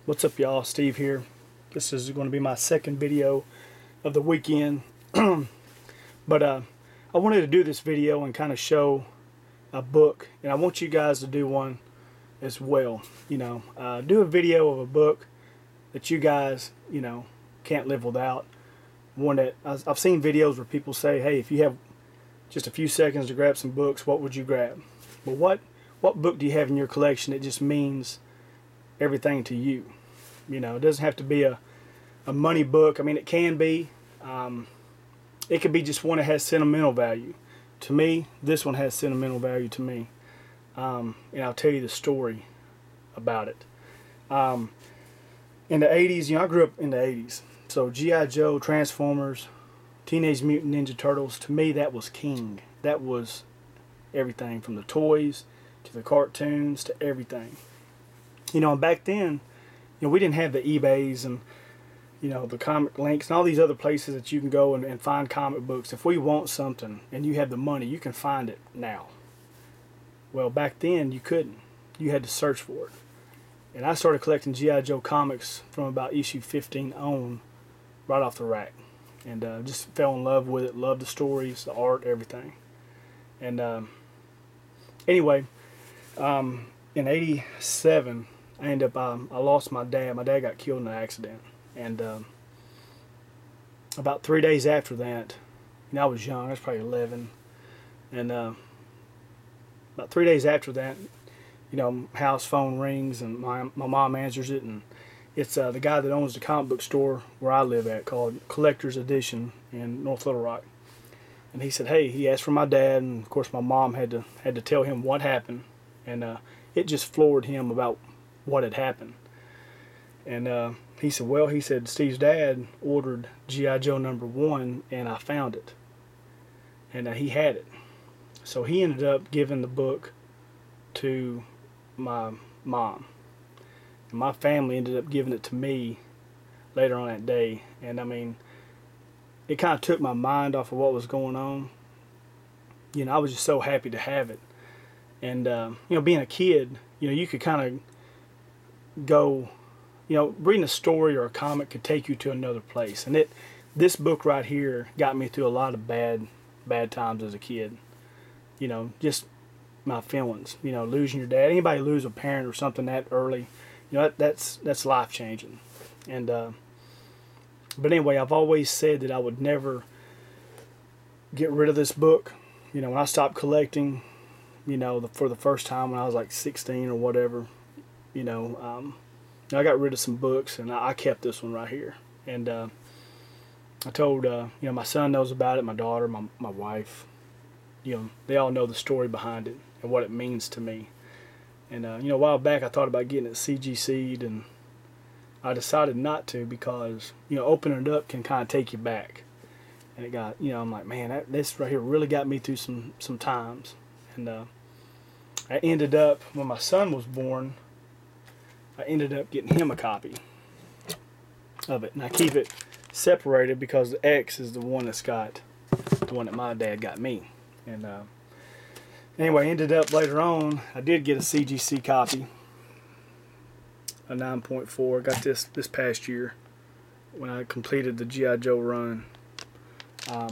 What's up, y'all? Steve here. This is going to be my second video of the weekend. But I wanted to do this video and kind of show a book, and I want you guys to do one as well. Do a video of a book that you guys, can't live without. One that I've seen videos where people say, hey, if you have just a few seconds to grab some books, what would you grab? But what book do you have in your collection that just means everything to you? It doesn't have to be a money book. I mean, it can be. It could be just one that has sentimental value. To me, this one has sentimental value to me. And I'll tell you the story about it. In the 80s, I grew up in the 80s. So G.I. Joe, Transformers, Teenage Mutant Ninja Turtles, to me that was king. That was everything, from the toys to the cartoons to everything. And back then, we didn't have the eBays and the comic links and all these other places that you can go and find comic books. If we want something and you have the money, you can find it now. Well, back then you couldn't. You had to search for it. And I started collecting G.I. Joe comics from about issue 15 on, right off the rack. And just fell in love with it, loved the stories, the art, everything. And anyway, in 87, I lost my dad. My dad got killed in an accident. And about 3 days after that, I was young, I was probably 11. And about 3 days after that, house phone rings and my mom answers it, and it's the guy that owns the comic book store where I live at, called Collector's Edition in North Little Rock. And he said, hey, he asked for my dad, and of course my mom had to tell him what happened, and it just floored him about what had happened. And he said, well, Steve's dad ordered G.I. Joe #1, and I found it. And he had it. So he ended up giving the book to my mom. And my family ended up giving it to me later on that day. And I mean, it kind of took my mind off of what was going on. I was just so happy to have it. And, being a kid, you could kind of go, reading a story or a comic could take you to another place. And this book right here got me through a lot of bad times as a kid. Just my feelings, losing your dad. Anybody lose a parent or something that early, that's life changing. And but anyway, I've always said that I would never get rid of this book. When I stopped collecting, for the first time when I was like 16 or whatever, I got rid of some books, and I kept this one right here. And I told, my son knows about it, my daughter, my wife, they all know the story behind it and what it means to me. And, a while back I thought about getting it CGC'd, and I decided not to because, opening it up can kind of take you back. And it got, I'm like, man, this right here really got me through some times. And I ended up, when my son was born, I ended up getting him a copy of it. And I keep it separated because the X is the one that my dad got me. And anyway, ended up later on, I did get a CGC copy, a 9.4. Got this past year when I completed the G.I. Joe run. I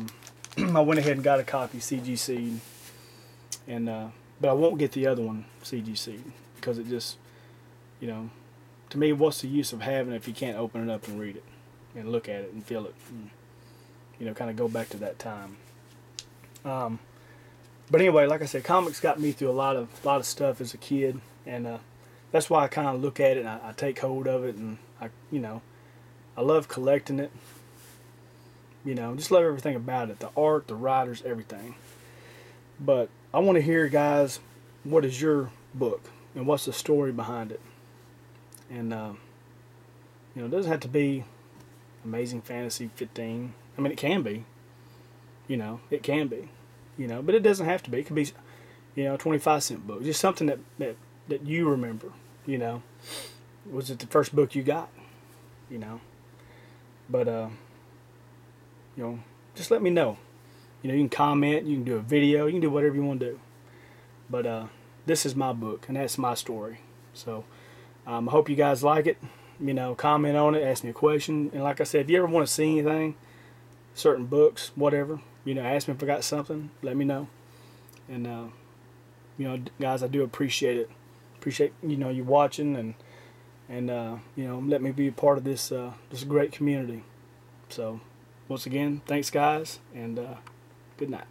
went ahead and got a copy CGC'd, and but I won't get the other one CGC'd because it just, to me, what's the use of having it if you can't open it up and read it and look at it and feel it and, kind of go back to that time. But anyway, like I said, comics got me through a lot of stuff as a kid, and that's why I kind of look at it and I take hold of it, and I love collecting it. Just love everything about it, the art, the writers, everything. But I want to hear, guys, what is your book and what's the story behind it? And it doesn't have to be Amazing Fantasy 15. I mean, it can be. It can be. But it doesn't have to be. It could be, a 25-cent book. Just something that you remember, Was it the first book you got? But, just let me know. You can comment, you can do a video, you can do whatever you want to do. But this is my book, and that's my story. So I hope you guys like it. you know, comment on it, ask me a question. And like I said, if you ever want to see anything, certain books, whatever, you know, ask me if I got something, let me know. And, you know, guys, I do appreciate it. Appreciate, you know, you watching and you know, let me be a part of this, this great community. So, once again, thanks, guys, and good night.